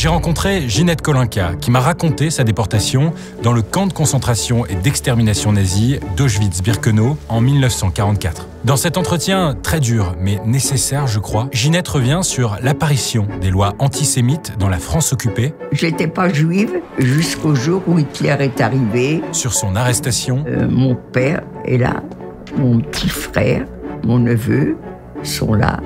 J'ai rencontré Ginette Kolinka, qui m'a raconté sa déportation dans le camp de concentration et d'extermination nazi d'Auschwitz-Birkenau en 1944. Dans cet entretien très dur, mais nécessaire, je crois, Ginette revient sur l'apparition des lois antisémites dans la France occupée. J'étais pas juive jusqu'au jour où Hitler est arrivé. Sur son arrestation. Mon père est là, mon petit frère, mon neveu sont là,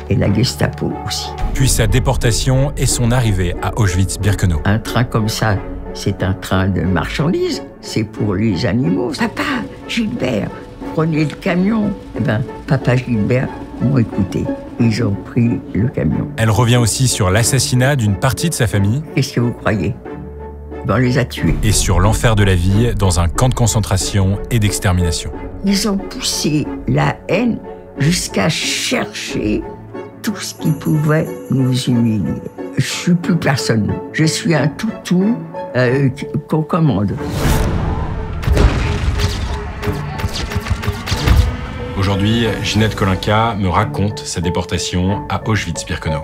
et la Gestapo aussi. Puis sa déportation et son arrivée à Auschwitz-Birkenau. Un train comme ça, c'est un train de marchandises, c'est pour les animaux. Papa Gilbert, prenez le camion. Eh ben, papa Gilbert m'ont écouté. Ils ont pris le camion. Elle revient aussi sur l'assassinat d'une partie de sa famille. Qu'est-ce que vous croyez ? Ben, on les a tués. Et sur l'enfer de la vie dans un camp de concentration et d'extermination. Ils ont poussé la haine jusqu'à chercher tout ce qui pouvait nous humilier. Je suis plus personne. Je suis un toutou qu'on commande. Aujourd'hui, Ginette Kolinka me raconte sa déportation à Auschwitz-Birkenau.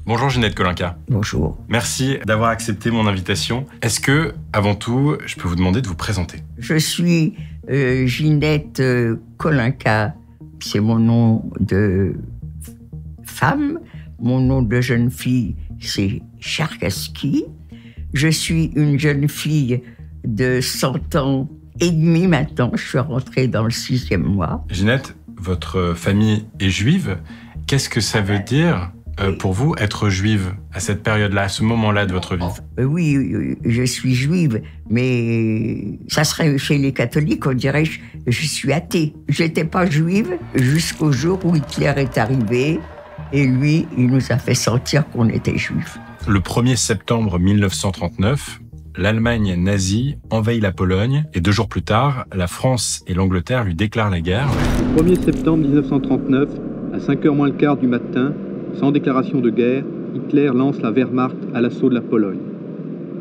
Bonjour Ginette Kolinka. Bonjour. Merci d'avoir accepté mon invitation. Est-ce que, avant tout, je peux vous demander de vous présenter ? Je suis Ginette Kolinka. C'est mon nom de femme. Mon nom de jeune fille, c'est Cherkassky. Je suis une jeune fille de 100 ans et demi maintenant. Je suis rentrée dans le 6e mois. Ginette, votre famille est juive. Qu'est-ce que ça veut dire pour vous, être juive à cette période-là, à ce moment-là de votre vie ? Oui, je suis juive, mais ça serait chez les catholiques, on dirait je suis athée. Je n'étais pas juive jusqu'au jour où Hitler est arrivé et lui, il nous a fait sentir qu'on était juifs. Le 1er septembre 1939, l'Allemagne nazie envahit la Pologne et 2 jours plus tard, la France et l'Angleterre lui déclarent la guerre. Le 1er septembre 1939, à 5h moins le quart du matin, sans déclaration de guerre, Hitler lance la Wehrmacht à l'assaut de la Pologne.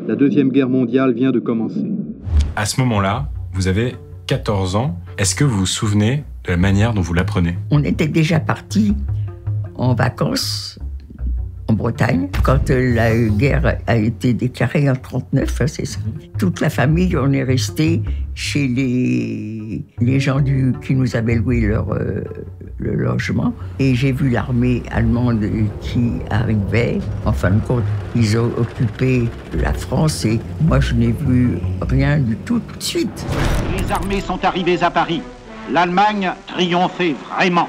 La Deuxième Guerre mondiale vient de commencer. À ce moment-là, vous avez 14 ans. Est-ce que vous vous souvenez de la manière dont vous l'apprenez ? On était déjà partis en vacances en Bretagne quand la guerre a été déclarée en 1939, c'est ça. Toute la famille, on est resté chez les gens qui nous avaient loué le logement. Et j'ai vu l'armée allemande qui arrivait. En fin de compte, ils ont occupé la France et moi, je n'ai vu rien du tout de suite. Les armées sont arrivées à Paris. L'Allemagne triomphait vraiment.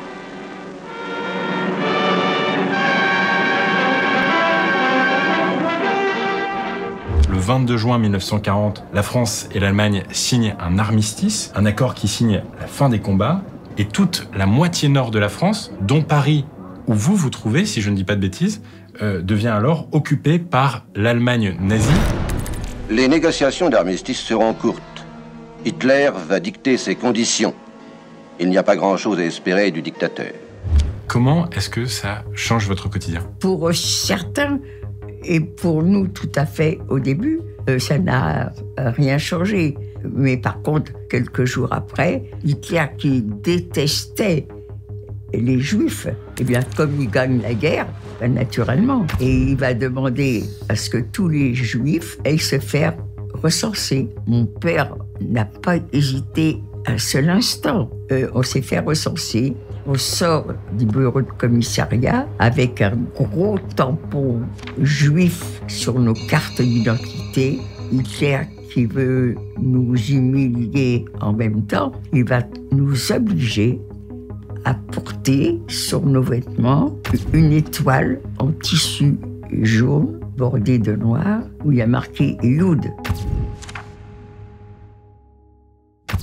Le 22 juin 1940, la France et l'Allemagne signent un armistice, un accord qui signe la fin des combats, et toute la moitié nord de la France, dont Paris, où vous vous trouvez, si je ne dis pas de bêtises, devient alors occupée par l'Allemagne nazie. Les négociations d'armistice seront courtes. Hitler va dicter ses conditions. Il n'y a pas grand-chose à espérer du dictateur. Comment est-ce que ça change votre quotidien ? Pour certains, et pour nous tout à fait au début, ça n'a rien changé. Mais par contre, quelques jours après, Hitler qui détestait les Juifs, eh bien, comme il gagne la guerre, ben, naturellement, et il va demander à ce que tous les Juifs aillent se faire recenser. Mon père n'a pas hésité un seul instant. On s'est fait recenser. On sort du bureau de commissariat avec un gros tampon juif sur nos cartes d'identité. Hitler qui veut nous humilier en même temps, il va nous obliger à porter sur nos vêtements une étoile en tissu jaune bordée de noir où il y a marqué « Yud ».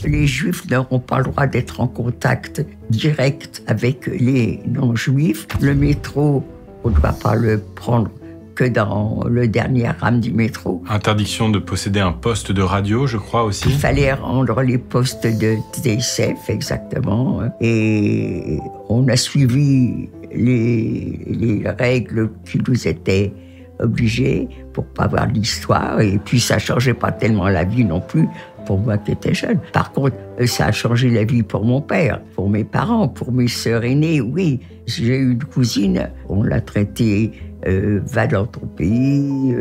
Les Juifs n'auront pas le droit d'être en contact direct avec les non-Juifs. Le métro, on ne doit pas le prendre que dans le dernier rame du métro. Interdiction de posséder un poste de radio, je crois aussi. Il fallait rendre les postes de TSF, exactement. Et on a suivi les règles qui nous étaient obligées pour pas avoir l'histoire. Et puis ça changeait pas tellement la vie non plus. pour moi qui étais jeune. Par contre, ça a changé la vie pour mon père, pour mes parents, pour mes sœurs aînées, oui. J'ai eu une cousine, on l'a traitée va dans ton pays,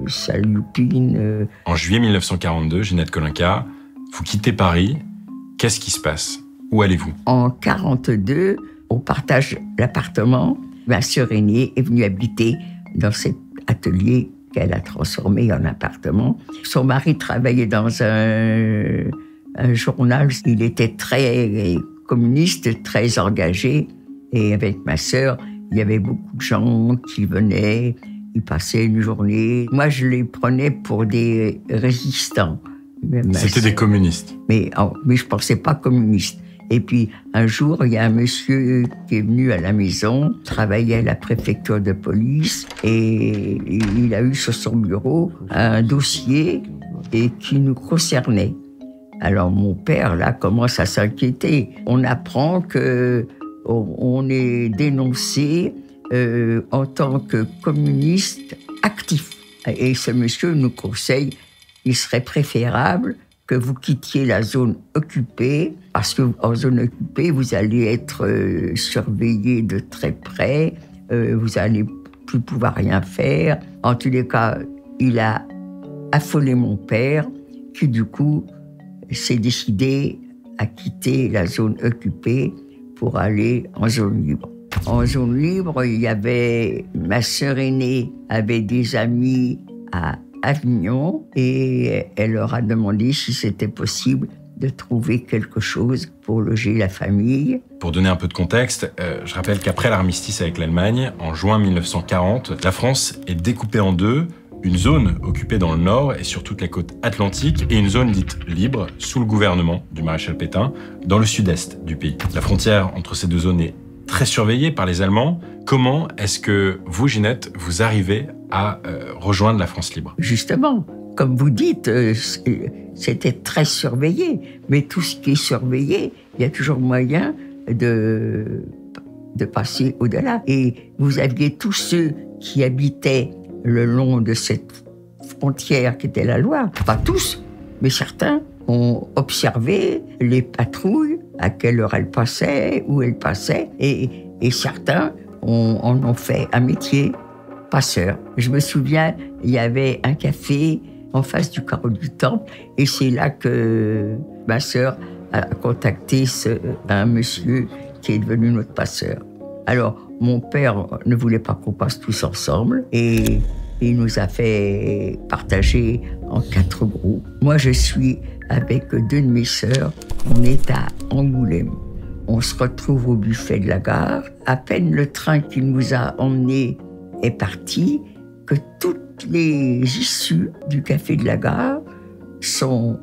salupine. En juillet 1942, Ginette Kolinka, vous quittez Paris. Qu'est-ce qui se passe? Où allez-vous? En 1942, on partage l'appartement. Ma sœur aînée est venue habiter dans cet atelier qu'elle a transformé en appartement. Son mari travaillait dans un journal. Il était très communiste, très engagé. Et avec ma sœur, il y avait beaucoup de gens qui venaient, ils passaient une journée. Moi, je les prenais pour des résistants. C'était des communistes. Mais je ne pensais pas communistes. Et puis, un jour, il y a un monsieur qui est venu à la maison, travaillait à la préfecture de police, et il a eu sur son bureau un dossier et qui nous concernait. Alors, mon père, là, commence à s'inquiéter. On apprend qu'on est dénoncé en tant que communiste actif. Et ce monsieur nous conseille, il serait préférable que vous quittiez la zone occupée, parce qu'en zone occupée, vous allez être surveillé de très près, vous n'allez plus pouvoir rien faire. En tous les cas, il a affolé mon père, qui du coup s'est décidé à quitter la zone occupée pour aller en zone libre. En zone libre, il y avait ma sœur aînée avait des amis à Avignon et elle leur a demandé si c'était possible de trouver quelque chose pour loger la famille. Pour donner un peu de contexte, je rappelle qu'après l'armistice avec l'Allemagne, en juin 1940, la France est découpée en deux, une zone occupée dans le nord et sur toute la côte atlantique et une zone dite libre sous le gouvernement du maréchal Pétain dans le sud-est du pays. La frontière entre ces deux zones est très surveillée par les Allemands. Comment est-ce que vous, Ginette, vous arrivez à rejoindre la France libre? Justement, comme vous dites, c'était très surveillé. Mais tout ce qui est surveillé, il y a toujours moyen de passer au-delà. Et vous aviez tous ceux qui habitaient le long de cette frontière qui était la Loire. Pas tous, mais certains ont observé les patrouilles, à quelle heure elles passaient, où elles passaient. Et certains en ont fait un métier. Passeur. Je me souviens, il y avait un café en face du carreau du Temple et c'est là que ma sœur a contacté un monsieur qui est devenu notre passeur. Alors, mon père ne voulait pas qu'on passe tous ensemble et il nous a fait partager en 4 groupes. Moi, je suis avec 2 de mes sœurs. On est à Angoulême. On se retrouve au buffet de la gare. À peine le train qui nous a emmenés est parti, que toutes les issues du café de la gare sont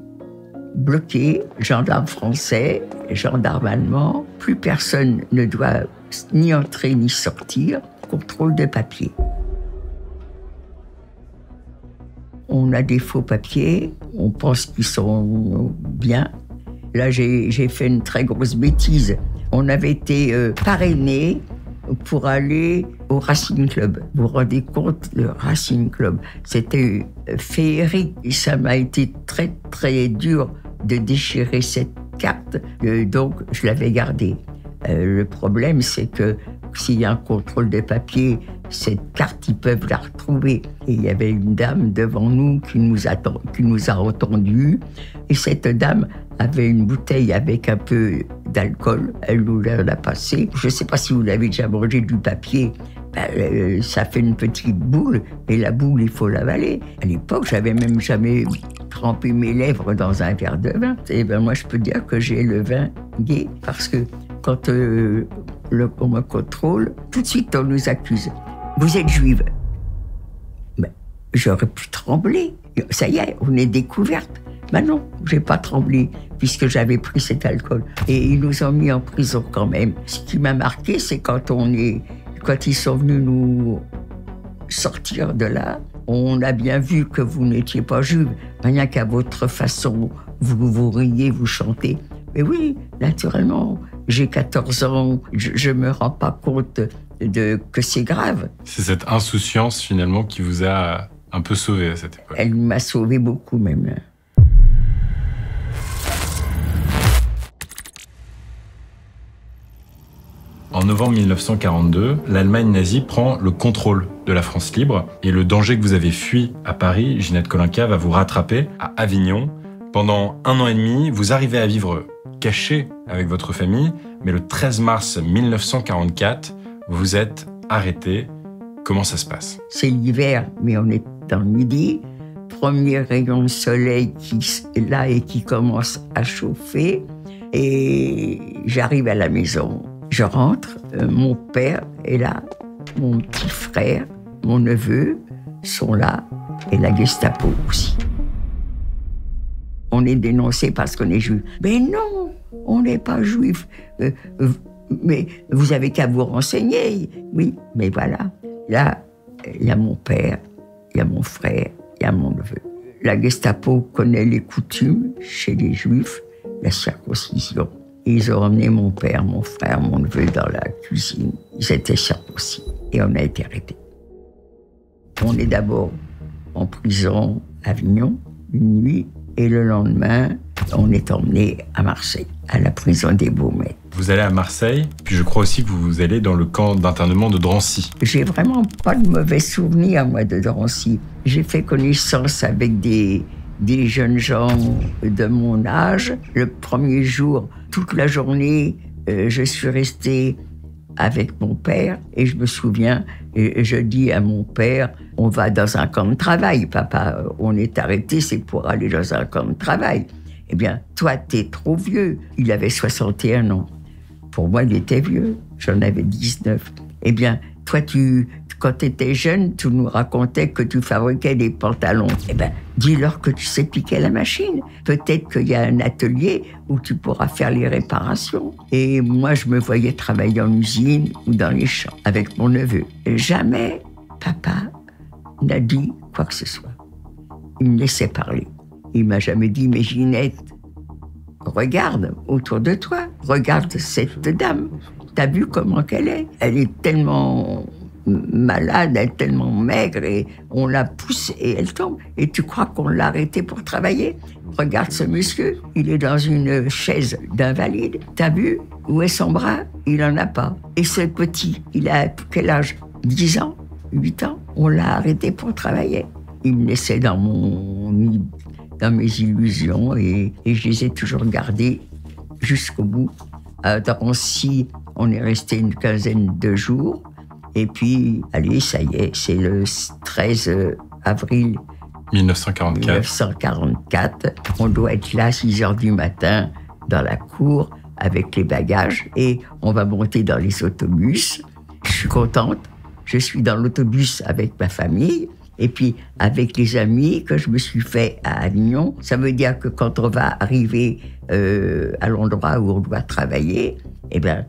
bloquées, gendarmes français, gendarmes allemands. Plus personne ne doit ni entrer ni sortir. Contrôle de papier. On a des faux papiers, on pense qu'ils sont bien. Là, j'ai fait une très grosse bêtise. On avait été parrainés pour aller au Racing Club. Vous vous rendez compte, le Racing Club, c'était féerique. Et ça m'a été très, très dur de déchirer cette carte. Donc, je l'avais gardée. Le problème, c'est que s'il y a un contrôle des papiers, cette carte, ils peuvent la retrouver. Et il y avait une dame devant nous qui nous a entendus. Et cette dame avait une bouteille avec un peu d'alcool. Elle nous l'a passée. Je ne sais pas si vous l'avez déjà mangé du papier. Ça fait une petite boule. Et la boule, il faut l'avaler. À l'époque, j'avais même jamais trempé mes lèvres dans un verre de vin. Et moi, je peux dire que j'ai le vin gai. Parce que quand on me contrôle, tout de suite, on nous accuse. Vous êtes juive. Ben, j'aurais pu trembler. Ça y est, on est découverte. Ben non, j'ai pas tremblé, puisque j'avais pris cet alcool. Et ils nous ont mis en prison quand même. Ce qui m'a marqué, c'est quand ils sont venus nous sortir de là, on a bien vu que vous n'étiez pas juive. Rien qu'à votre façon, vous riez, vous chantez. Mais oui, naturellement, j'ai 14 ans, je me rends pas compte que c'est grave. C'est cette insouciance, finalement, qui vous a un peu sauvé à cette époque. Elle m'a sauvé beaucoup, même. En novembre 1942, l'Allemagne nazie prend le contrôle de la France libre et le danger que vous avez fui à Paris, Ginette Kolinka, va vous rattraper à Avignon. Pendant 1 an et demi, vous arrivez à vivre caché avec votre famille, mais le 13 mars 1944, vous êtes arrêté. Comment ça se passe? C'est l'hiver, mais on est dans le midi. Premier rayon de soleil qui est là et qui commence à chauffer. Et j'arrive à la maison. Je rentre, mon père est là, mon petit frère, mon neveu sont là, et la Gestapo aussi. On est dénoncé parce qu'on est juif. Mais non, on n'est pas juif. Mais vous avez qu'à vous renseigner. Oui, mais voilà. Là, il y a mon père, il y a mon frère, il y a mon neveu. La Gestapo connaît les coutumes chez les Juifs, la circoncision. Ils ont emmené mon père, mon frère, mon neveu dans la cuisine. Ils étaient circoncis et on a été arrêtés. On est d'abord en prison à Avignon, une nuit, et le lendemain, on est emmené à Marseille, à la prison des Baumettes. Vous allez à Marseille, puis je crois aussi que vous allez dans le camp d'internement de Drancy. J'ai vraiment pas de mauvais souvenirs, moi, de Drancy. J'ai fait connaissance avec des jeunes gens de mon âge. Le premier jour, toute la journée, je suis restée avec mon père et je me souviens, je dis à mon père, on va dans un camp de travail, papa, on est arrêté, c'est pour aller dans un camp de travail. Eh bien, toi, t'es trop vieux. Il avait 61 ans. Pour moi, il était vieux. J'en avais 19. Eh bien, toi, quand tu étais jeune, tu nous racontais que tu fabriquais des pantalons. Eh bien, dis-leur que tu sais piquer la machine. Peut-être qu'il y a un atelier où tu pourras faire les réparations. Et moi, je me voyais travailler en usine ou dans les champs avec mon neveu. Jamais papa n'a dit quoi que ce soit. Il me laissait parler. Il m'a jamais dit, mais Ginette, regarde autour de toi, regarde cette dame. T'as vu comment qu'elle est? Elle est tellement malade, elle est tellement maigre et on la pousse et elle tombe. Et tu crois qu'on l'a arrêtée pour travailler? Regarde ce monsieur, il est dans une chaise d'invalide. T'as vu où est son bras? Il en a pas. Et ce petit, il a quel âge? 10 ans? 8 ans? On l'a arrêté pour travailler. Il me laissait dans mes illusions et je les ai toujours gardées jusqu'au bout. À Drancy, on est resté une quinzaine de jours. Et puis, allez, ça y est, c'est le 13 avril 1944. On doit être là à 6 heures du matin dans la cour avec les bagages et on va monter dans les autobus. Je suis contente. Je suis dans l'autobus avec ma famille. Et puis, avec les amis que je me suis fait à Avignon, ça veut dire que quand on va arriver à l'endroit où on doit travailler, eh bien,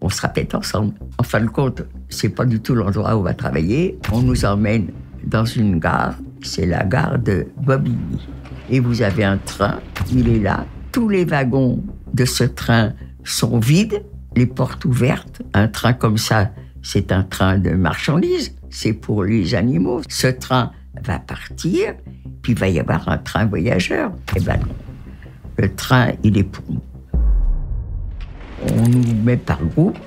on sera peut-être ensemble. En fin de compte, c'est pas du tout l'endroit où on va travailler. On nous emmène dans une gare, c'est la gare de Bobigny. Et vous avez un train, il est là. Tous les wagons de ce train sont vides, les portes ouvertes. Un train comme ça, c'est un train de marchandises. C'est pour les animaux. Ce train va partir, puis il va y avoir un train voyageur. Eh ben non. Le train, il est pour nous. On nous met par groupe,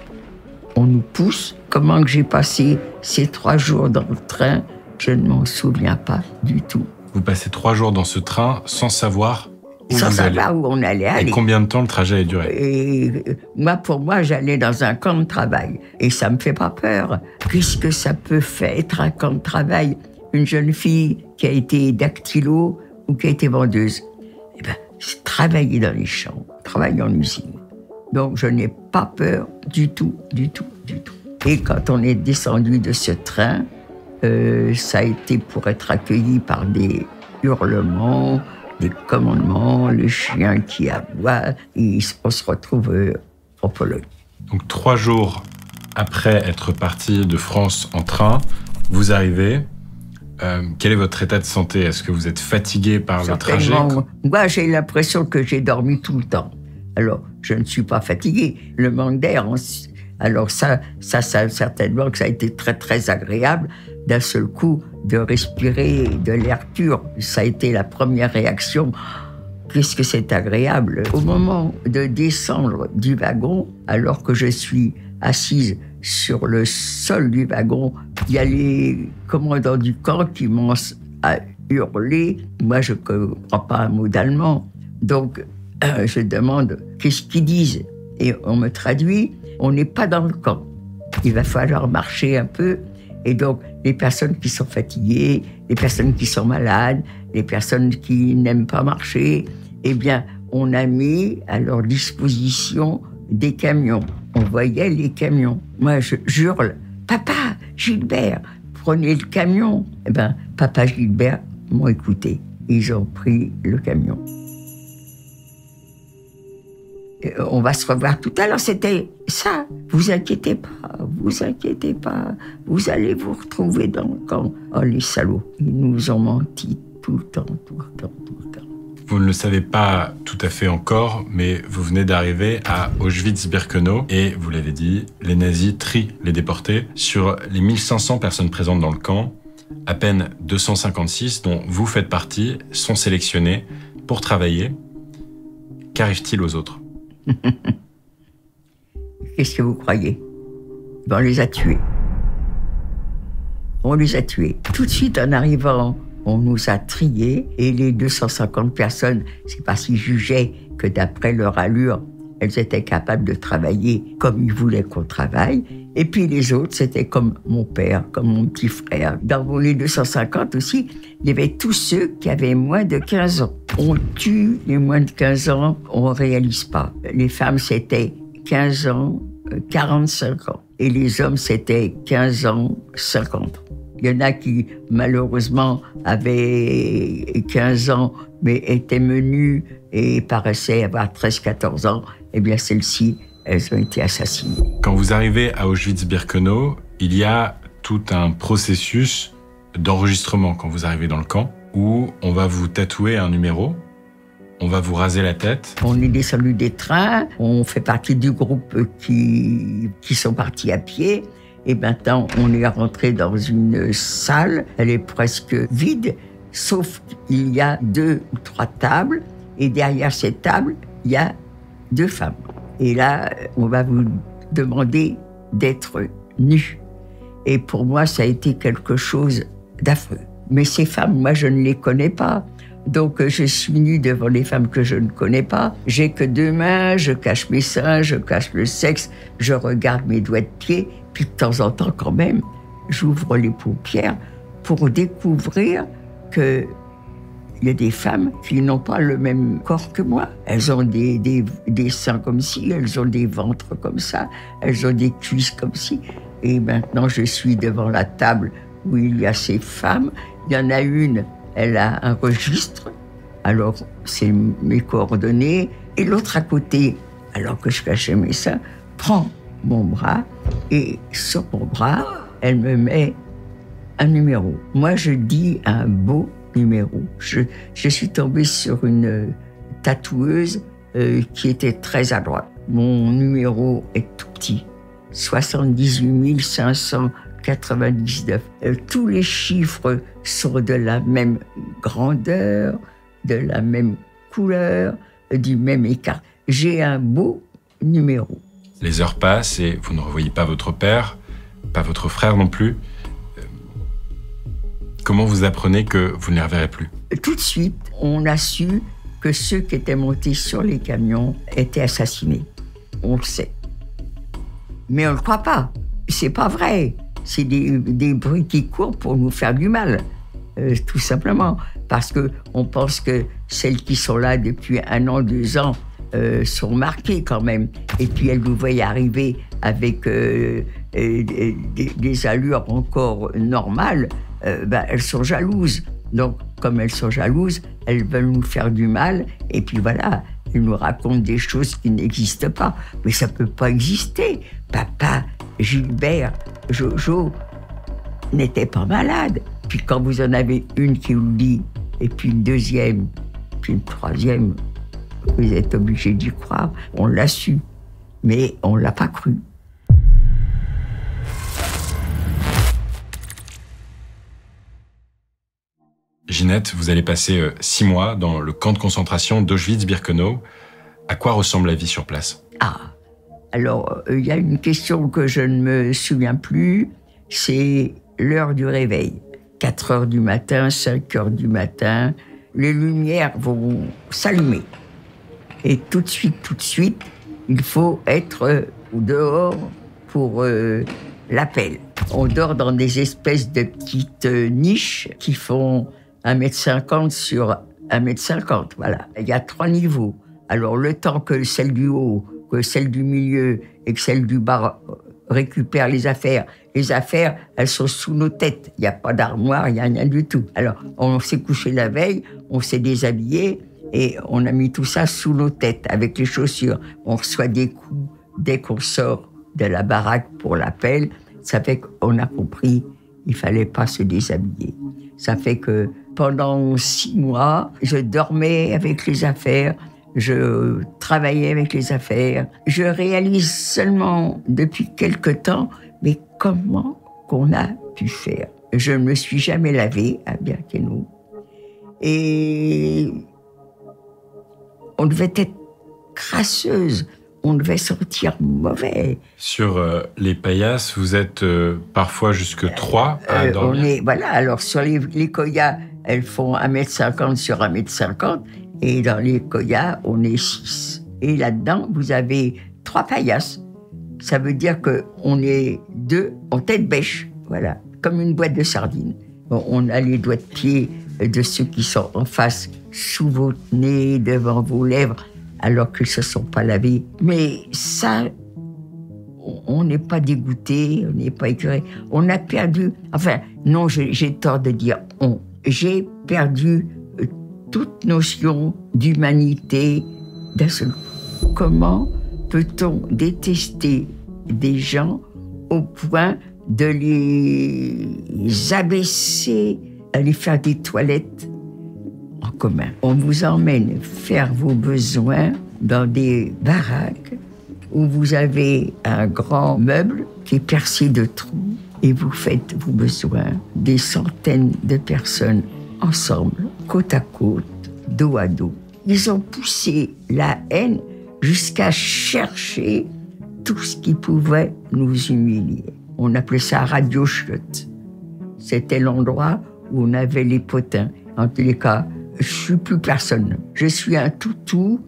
on nous pousse. Comment que j'ai passé ces 3 jours dans le train, je ne m'en souviens pas du tout. Vous passez 3 jours dans ce train sans savoir où sans vous allez. savoir où on allait aller. Et combien de temps le trajet a duré? Et pour moi, j'allais dans un camp de travail. Et ça me fait pas peur. Qu'est-ce que ça peut être un camp de travail? Une jeune fille qui a été dactylo ou qui a été vendeuse. Eh ben, c'est travailler dans les champs, travailler en usine. Donc, je n'ai pas peur du tout, du tout, du tout. Et quand on est descendu de ce train, ça a été pour être accueilli par des hurlements, des commandements, le chien qui aboie, et on se retrouve en Pologne. Donc 3 jours après être parti de France en train, vous arrivez. Quel est votre état de santé? Est-ce que vous êtes fatigué par le trajet? Moi, j'ai l'impression que j'ai dormi tout le temps. Alors, je ne suis pas fatigué. Le manque d'air, alors ça, certainement que ça a été très, très agréable d'un seul coup de respirer de l'air pur. Ça a été la première réaction. Qu'est-ce que c'est agréable. Au moment de descendre du wagon, alors que je suis assise sur le sol du wagon. Il y a les commandants du camp qui commencent à hurler. Moi, je ne comprends pas un mot d'allemand. Donc, je demande qu'est-ce qu'ils disent. Et on me traduit, on n'est pas dans le camp. Il va falloir marcher un peu. Et donc, les personnes qui sont fatiguées, les personnes qui sont malades, les personnes qui n'aiment pas marcher, eh bien, on a mis à leur disposition des camions. On voyait les camions. Moi, je hurle, « Papa, Gilbert, prenez le camion !» Eh bien, Papa Gilbert m'ont écouté. Ils ont pris le camion. Et on va se revoir tout à l'heure, c'était ça. Vous inquiétez pas, vous allez vous retrouver dans le camp. Oh, les salauds, ils nous ont menti tout le temps. Vous ne le savez pas tout à fait encore, mais vous venez d'arriver à Auschwitz-Birkenau et, vous l'avez dit, les nazis trient les déportés. Sur les 1500 personnes présentes dans le camp, à peine 256, dont vous faites partie, sont sélectionnés pour travailler. Qu'arrive-t-il aux autres ? Qu'est-ce que vous croyez ? On les a tués. On les a tués. Tout de suite, en arrivant, on nous a triés et les 250 personnes, c'est parce qu'ils jugeaient que d'après leur allure, elles étaient capables de travailler comme ils voulaient qu'on travaille. Et puis les autres, c'était comme mon père, comme mon petit frère. Dans les 250 aussi, il y avait tous ceux qui avaient moins de 15 ans. On tue les moins de 15 ans, on ne réalise pas. Les femmes, c'était 15 ans, 45 ans. Et les hommes, c'était 15 ans, 50 ans. Il y en a qui, malheureusement, avaient 15 ans, mais étaient menues et paraissaient avoir 13-14 ans. Eh bien, celles-ci, elles ont été assassinées. Quand vous arrivez à Auschwitz-Birkenau, il y a tout un processus d'enregistrement quand vous arrivez dans le camp, où on va vous tatouer un numéro, on va vous raser la tête. On est descendu des trains, on fait partie du groupe qui sont partis à pied. Et maintenant, on est rentré dans une salle, elle est presque vide, sauf qu'il y a 2 ou 3 tables, et derrière ces tables, il y a 2 femmes. Et là, on va vous demander d'être nus. Et pour moi, ça a été quelque chose d'affreux. Mais ces femmes, moi, je ne les connais pas. Donc, je suis nue devant les femmes que je ne connais pas. J'ai que 2 mains, je cache mes seins, je cache le sexe, je regarde mes doigts de pied. Puis de temps en temps, quand même, j'ouvre les paupières pour découvrir qu'il y a des femmes qui n'ont pas le même corps que moi. Elles ont des seins comme ci, elles ont des ventres comme ça, elles ont des cuisses comme ci. Et maintenant, je suis devant la table où il y a ces femmes. Il y en a une, elle a un registre, alors c'est mes coordonnées. Et l'autre à côté, alors que je cachais mes seins, prend mon bras et sur mon bras, elle me met un numéro. Moi, je dis un beau numéro. Je suis tombée sur une tatoueuse qui était très adroite. Mon numéro est tout petit, 78 599. Tous les chiffres sont de la même grandeur, de la même couleur, du même écart. J'ai un beau numéro. Les heures passent et vous ne revoyez pas votre père, pas votre frère non plus. Comment vous apprenez que vous ne les reverrez plus ? Tout de suite, on a su que ceux qui étaient montés sur les camions étaient assassinés. On le sait. Mais on ne le croit pas. C'est pas vrai. C'est des bruits qui courent pour nous faire du mal. Tout simplement. Parce qu'on pense que celles qui sont là depuis 1 an, 2 ans, sont marquées quand même. Et puis elles nous voient arriver avec des allures encore normales. Elles sont jalouses. Donc, comme elles sont jalouses, elles veulent nous faire du mal. Et puis voilà, elles nous racontent des choses qui n'existent pas. Mais ça ne peut pas exister. Papa, Gilbert, Jojo n'étaient pas malades. Puis quand vous en avez une qui vous le dit, et puis une deuxième, puis une troisième, vous êtes obligé d'y croire. On l'a su, mais on ne l'a pas cru. Ginette, vous allez passer 6 mois dans le camp de concentration d'Auschwitz-Birkenau. À quoi ressemble la vie sur place ? Ah, Alors, il y a une question que je ne me souviens plus, c'est l'heure du réveil. 4 heures du matin, 5 heures du matin, les lumières vont s'allumer. Et tout de suite, il faut être dehors pour l'appel. On dort dans des espèces de petites niches qui font 1,50 m sur 1,50 m, voilà. Il y a 3 niveaux. Alors, le temps que celle du haut, que celle du milieu et que celle du bas récupèrent les affaires, elles sont sous nos têtes. Il n'y a pas d'armoire, il n'y a rien du tout. Alors, on s'est couché la veille, on s'est déshabillé et on a mis tout ça sous nos têtes avec les chaussures. On reçoit des coups dès qu'on sort de la baraque pour l'appel. Ça fait qu'on a compris qu'il ne fallait pas se déshabiller. Ça fait que pendant 6 mois, je dormais avec les affaires, je travaillais avec les affaires. Je réalise seulement depuis quelque temps, mais comment qu'on a pu faire? Je ne me suis jamais lavée à Birkenau. Et on devait être crasseuse, on devait sortir mauvais. Sur les paillasses, vous êtes parfois jusque 3 à dormir. Voilà, alors sur les koyas, elles font 1,50 m sur 1,50 m. Et dans les koyas, on est 6. Et là-dedans, vous avez 3 paillasses. Ça veut dire qu'on est 2 en tête bêche, voilà, comme une boîte de sardines. Bon, on a les doigts de pied de ceux qui sont en face, sous votre nez, devant vos lèvres, alors qu'ils ne se sont pas lavés. Mais ça, on n'est pas dégoûté, on n'est pas écœuré. On a perdu, enfin, non, j'ai tort de dire on. J'ai perdu toute notion d'humanité d'un seul coup. Comment peut-on détester des gens au point de les abaisser, aller faire des toilettes en commun? On vous emmène faire vos besoins dans des baraques où vous avez un grand meuble qui est percé de trous et vous faites vos besoins, des centaines de personnes ensemble, côte à côte, dos à dos. Ils ont poussé la haine jusqu'à chercher tout ce qui pouvait nous humilier. On appelait ça Radio Chiotte. C'était l'endroit où on avait les potins. En tous les cas, je ne suis plus personne. Je suis un toutou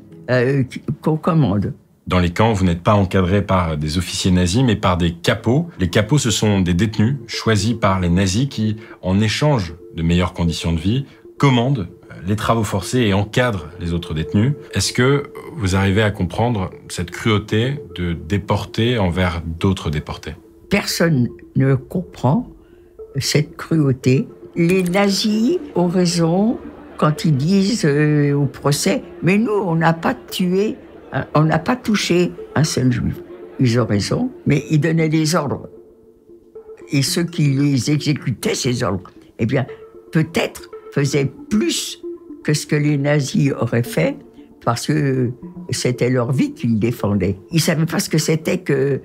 qu'on commande. Dans les camps, vous n'êtes pas encadré par des officiers nazis, mais par des capots. Les capots, ce sont des détenus choisis par les nazis qui, en échange de meilleures conditions de vie, commandent les travaux forcés et encadrent les autres détenus. Est-ce que vous arrivez à comprendre cette cruauté de déportés envers d'autres déportés? Personne ne comprend cette cruauté. Les nazis ont raison quand ils disent au procès « Mais nous, on n'a pas tué, on n'a pas touché un seul juif. » Ils ont raison, mais ils donnaient des ordres. Et ceux qui les exécutaient, ces ordres, eh bien, peut-être faisaient plus que ce que les nazis auraient fait, parce que c'était leur vie qu'ils défendaient. Ils ne savaient pas ce que c'était que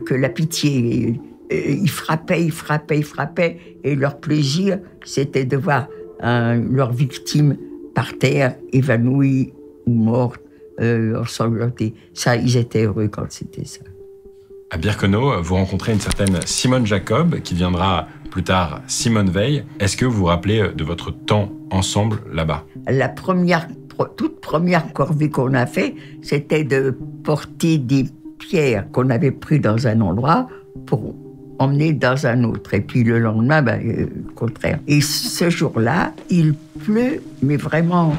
la pitié. Ils frappaient, et leur plaisir, c'était de voir leur victime par terre, évanouie ou morte, ensanglantée. Ça, ils étaient heureux quand c'était ça. À Birkenau, vous rencontrez une certaine Simone Jacob, qui deviendra plus tard Simone Veil. Est-ce que vous vous rappelez de votre temps ensemble là-bas? La toute première corvée qu'on a fait, c'était de porter des pierres qu'on avait prises dans un endroit pour emmener dans un autre. Et puis le lendemain, le contraire. Et ce jour-là, il pleut, mais vraiment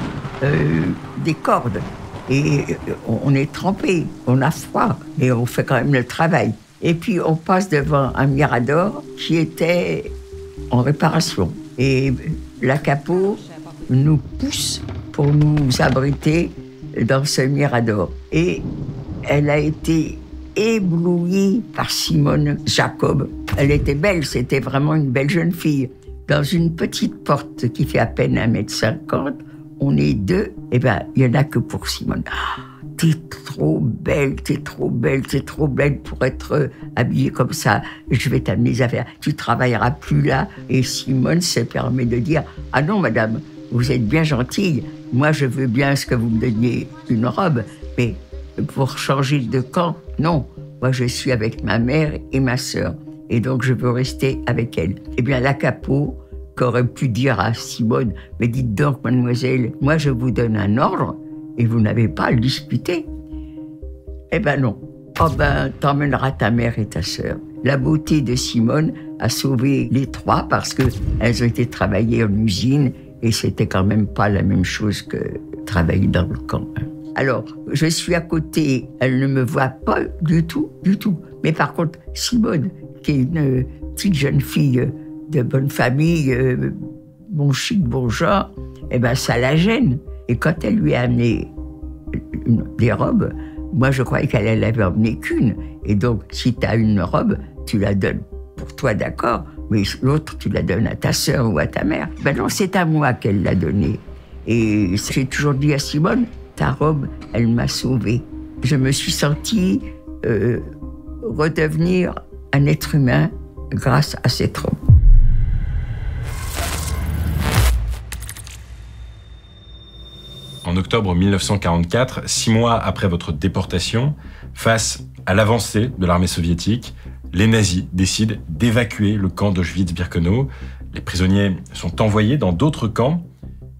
des cordes. Et on est trempé, on a froid, et on fait quand même le travail. Et puis on passe devant un mirador qui était en réparation. Et la capot nous pousse pour nous abriter dans ce mirador. Et elle a été éblouie par Simone Jacob. Elle était belle, c'était vraiment une belle jeune fille. Dans une petite porte qui fait à peine 1,50 m, on est 2, et bien, il n'y en a que pour Simone. Ah, t'es trop belle pour être habillée comme ça. Je vais t'amener les affaires. Tu travailleras plus là. Et Simone se permet de dire « Ah non, madame, vous êtes bien gentille. Moi, je veux bien ce que vous me donniez une robe, mais pour changer de camp. Non, moi je suis avec ma mère et ma sœur. Et donc je veux rester avec elle. Eh bien, la Capo, qu'aurait pu dire à Simone, mais dites donc, mademoiselle, moi je vous donne un ordre et vous n'avez pas à le discuter. Eh ben non. Oh ben, t'emmèneras ta mère et ta sœur. La beauté de Simone a sauvé les trois parce qu'elles ont été travailler en usine et c'était quand même pas la même chose que travailler dans le camp. Alors, je suis à côté, elle ne me voit pas du tout, du tout. Mais par contre, Simone, qui est une petite jeune fille de bonne famille, bon chic, bon genre, eh ben ça la gêne. Et quand elle lui a amené des robes, moi je croyais qu'elle avait emmené qu'une. Et donc, si tu as une robe, tu la donnes pour toi, d'accord, mais l'autre, tu la donnes à ta sœur ou à ta mère. Ben non, c'est à moi qu'elle l'a donnée. Et j'ai toujours dit à Simone, ta robe, elle m'a sauvée. Je me suis sentie redevenir un être humain grâce à cette robe. En octobre 1944, 6 mois après votre déportation, face à l'avancée de l'armée soviétique, les nazis décident d'évacuer le camp d'Auschwitz-Birkenau. Les prisonniers sont envoyés dans d'autres camps.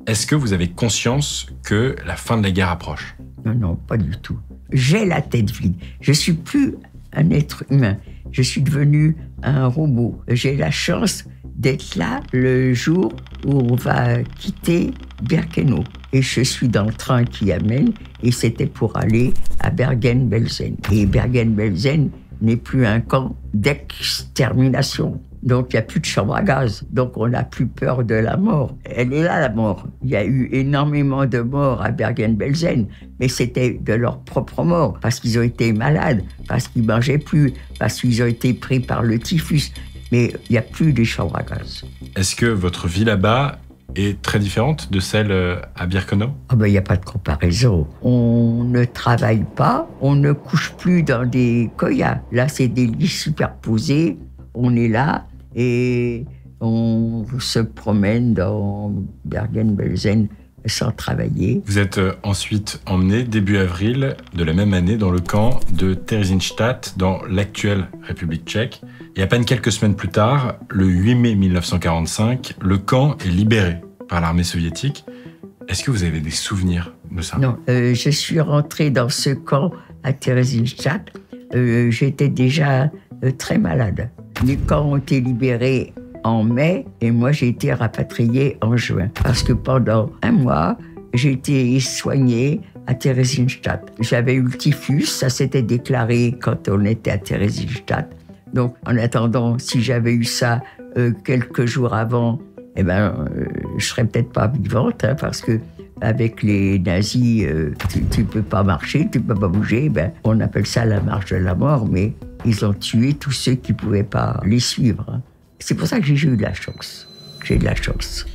Est-ce que vous avez conscience que la fin de la guerre approche? Non, non, pas du tout. J'ai la tête vide. Je suis plus un être humain. Je suis devenu un robot. J'ai la chance d'être là le jour où on va quitter Birkenau. Et je suis dans le train qui amène, et c'était pour aller à Bergen-Belsen. Et Bergen-Belsen n'est plus un camp d'extermination. Donc, il n'y a plus de chambre à gaz. Donc, on n'a plus peur de la mort. Elle est là, la mort. Il y a eu énormément de morts à Bergen-Belsen, mais c'était de leur propre mort, parce qu'ils ont été malades, parce qu'ils ne mangeaient plus, parce qu'ils ont été pris par le typhus. Mais il n'y a plus de chambres à gaz. Est-ce que votre vie là-bas est très différente de celle à Birkenau? Ah ben, il n'y a pas de comparaison. On ne travaille pas, on ne couche plus dans des koyas. Là, c'est des lits superposés. On est là et on se promène dans Bergen-Belsen sans travailler. Vous êtes ensuite emmené, début avril de la même année, dans le camp de Theresienstadt, dans l'actuelle République tchèque. Et à peine quelques semaines plus tard, le 8 mai 1945, le camp est libéré par l'armée soviétique. Est-ce que vous avez des souvenirs de ça? Non, je suis rentrée dans ce camp à Theresienstadt. J'étais déjà très malade. Les camps ont été libérés en mai et moi j'ai été rapatriée en juin. Parce que pendant un mois, j'ai été soignée à Theresienstadt. J'avais eu le typhus, ça s'était déclaré quand on était à Theresienstadt. Donc en attendant, si j'avais eu ça quelques jours avant, eh ben, je serais peut-être pas vivante, hein, parce que avec les nazis, tu peux pas marcher, tu peux pas bouger. Ben, on appelle ça la marche de la mort, mais ils ont tué tous ceux qui pouvaient pas les suivre. Hein. C'est pour ça que j'ai eu de la chance. J'ai eu de la chance.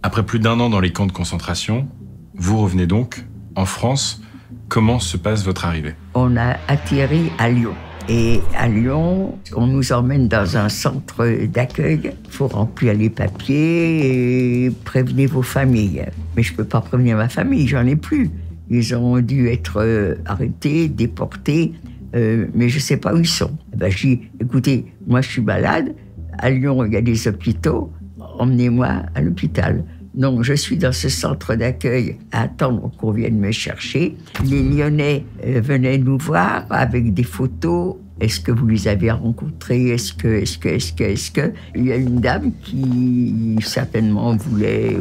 Après plus d'1 an dans les camps de concentration, vous revenez donc en France. Comment se passe votre arrivée? On a atterri à Lyon. Et à Lyon, on nous emmène dans un centre d'accueil. Il faut remplir les papiers et prévenir vos familles. Mais je ne peux pas prévenir ma famille, j'en ai plus. Ils ont dû être arrêtés, déportés, mais je ne sais pas où ils sont. Ben, je dis, écoutez, moi je suis malade, à Lyon il y a des hôpitaux, emmenez-moi à l'hôpital. Donc, je suis dans ce centre d'accueil à attendre qu'on vienne me chercher. Les Lyonnais venaient nous voir avec des photos. Est-ce que vous les avez rencontrés? Est-ce que... Il y a une dame qui certainement voulait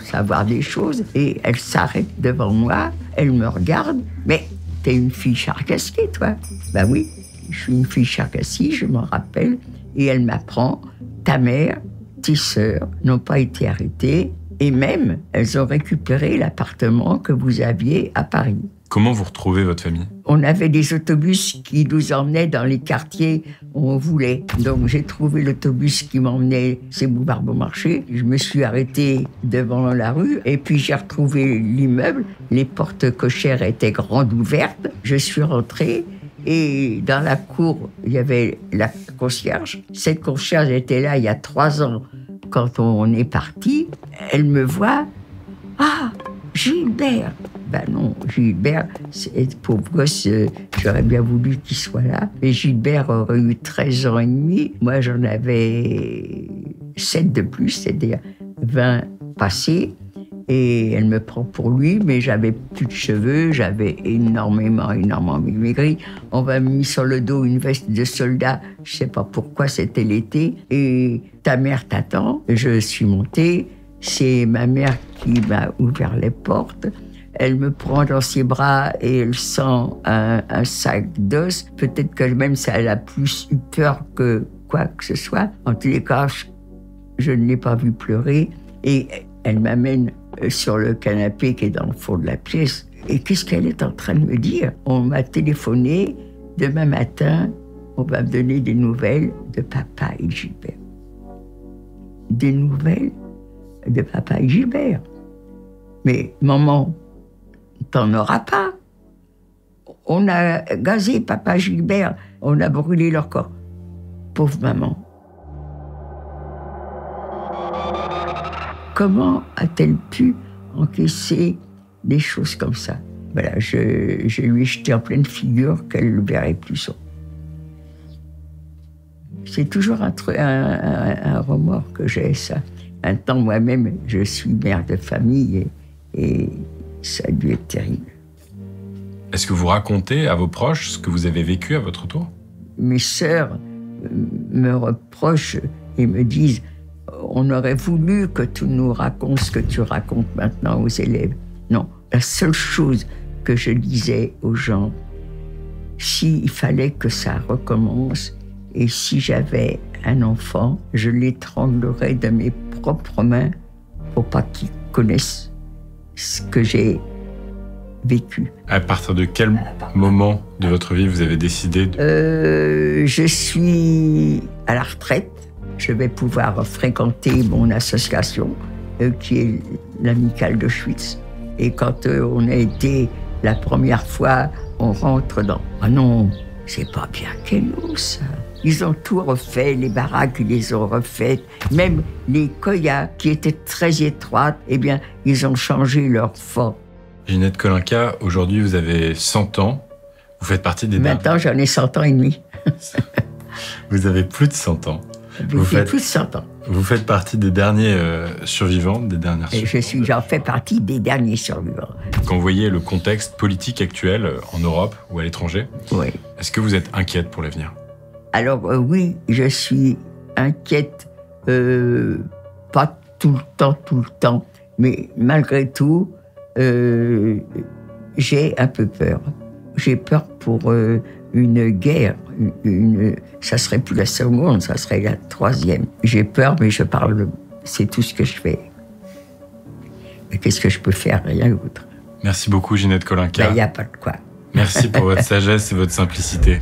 savoir des choses et elle s'arrête devant moi, elle me regarde. Mais t'es une fille charcassée, toi? Ben oui, je suis une fille charcassée, je m'en rappelle. Et elle m'apprend, ta mère, tes sœurs n'ont pas été arrêtées. Et même, elles ont récupéré l'appartement que vous aviez à Paris. Comment vous retrouvez votre famille? On avait des autobus qui nous emmenaient dans les quartiers où on voulait. Donc j'ai trouvé l'autobus qui m'emmenait, c'est Boulevard Beaumarchais. Je me suis arrêtée devant la rue et puis j'ai retrouvé l'immeuble. Les portes cochères étaient grandes ouvertes. Je suis rentrée et dans la cour, il y avait la concierge. Cette concierge était là il y a 3 ans. Quand on est parti, elle me voit. Ah, Gilbert. Ben non, Gilbert, pauvre gosse, j'aurais bien voulu qu'il soit là. Mais Gilbert aurait eu 13 ans et demi. Moi, j'en avais 7 de plus, c'est-à-dire 20 passés. Et elle me prend pour lui, mais j'avais plus de cheveux, j'avais énormément maigri. On m'a mis sur le dos une veste de soldat, je sais pas pourquoi, c'était l'été. Et ta mère t'attend. Je suis montée, c'est ma mère qui m'a ouvert les portes. Elle me prend dans ses bras et elle sent un sac d'os. Peut-être que même ça, elle a plus eu peur que quoi que ce soit. En tous les cas, je ne l'ai pas vue pleurer. Et elle m'amène sur le canapé qui est dans le fond de la pièce. Et qu'est-ce qu'elle est en train de me dire? On m'a téléphoné, demain matin, on va me donner des nouvelles de papa et Gilbert. Des nouvelles de papa et Gilbert. Mais maman, t'en auras pas. On a gazé papa Gilbert, on a brûlé leur corps. Pauvre maman. Comment a-t-elle pu encaisser des choses comme ça? Voilà, je lui ai jeté en pleine figure qu'elle ne le verrait plus ça. C'est toujours un remords que j'ai, ça. Un temps, moi-même, je suis mère de famille et ça a dû être terrible. Est-ce que vous racontez à vos proches ce que vous avez vécu à votre tour? Mes sœurs me reprochent et me disent: on aurait voulu que tu nous racontes ce que tu racontes maintenant aux élèves. Non, la seule chose que je disais aux gens, s'il fallait que ça recommence et si j'avais un enfant, je l'étranglerais de mes propres mains pour pas qu'il connaisse ce que j'ai vécu. À partir de quel moment de votre vie vous avez décidé de... Je suis à la retraite. Je vais pouvoir fréquenter mon association, qui est l'Amicale d'Auschwitz. Et quand on a été la première fois, on rentre dans... Ah non, c'est pas bien Birkenau, ça. Ils ont tout refait, les baraques, ils les ont refaites. Même les koyas, qui étaient très étroites, eh bien, ils ont changé leur forme. Ginette Kolinka, aujourd'hui, vous avez 100 ans. Vous faites partie des... Maintenant, j'en ai 100 ans et demi. Vous avez plus de 100 ans. Vous faites plus de 100 ans. Vous faites partie des derniers survivants, des dernières survivantes. J'en fais partie des derniers survivants. Quand vous voyez le contexte politique actuel en Europe ou à l'étranger, oui. Est-ce que vous êtes inquiète pour l'avenir? Alors oui, je suis inquiète, pas tout le temps, mais malgré tout, j'ai un peu peur. J'ai peur pour une guerre. Ça serait plus la seconde, ça serait la troisième. J'ai peur, mais je parle, c'est tout ce que je fais. Et qu'est-ce que je peux faire? Rien d'autre. Merci beaucoup, Ginette Kolinka. Il n'y a pas de quoi. Merci pour votre sagesse et votre simplicité.